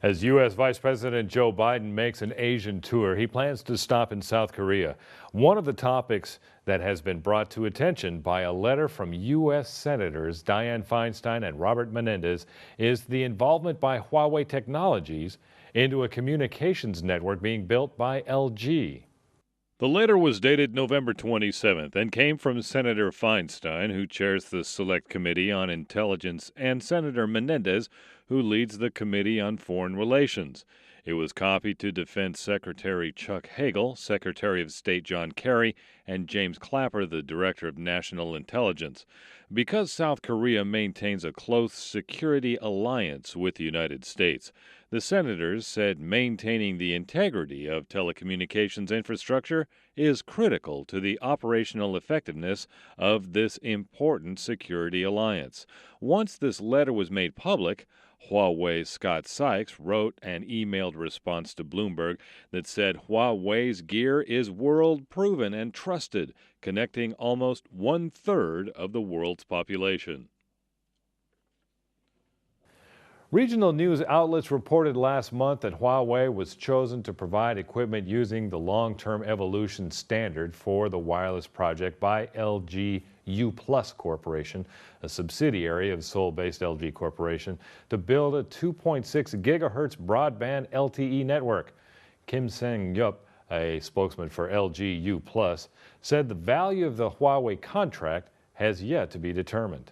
As U.S. Vice President Joe Biden makes an Asian tour, he plans to stop in South Korea. One of the topics that has been brought to attention by a letter from U.S. Senators Dianne Feinstein and Robert Menendez is the involvement by Huawei Technologies into a communications network being built by LG. The letter was dated November 27th and came from Senator Feinstein, who chairs the Select Committee on Intelligence, and Senator Menendez, who leads the Committee on Foreign Relations. It was copied to Defense Secretary Chuck Hagel, Secretary of State John Kerry, and James Clapper, the Director of National Intelligence. Because South Korea maintains a close security alliance with the United States, the senators said maintaining the integrity of telecommunications infrastructure is critical to the operational effectiveness of this important security alliance. Once this letter was made public, Huawei's Scott Sykes wrote an emailed response to Bloomberg that said Huawei's gear is world-proven and trusted, connecting almost one-third of the world's population. Regional news outlets reported last month that Huawei was chosen to provide equipment using the long-term evolution standard for the wireless project by LG U+ Corporation, a subsidiary of Seoul-based LG Corporation, to build a 2.6 gigahertz broadband LTE network. Kim Sang-yup, a spokesman for LG U+, said the value of the Huawei contract has yet to be determined.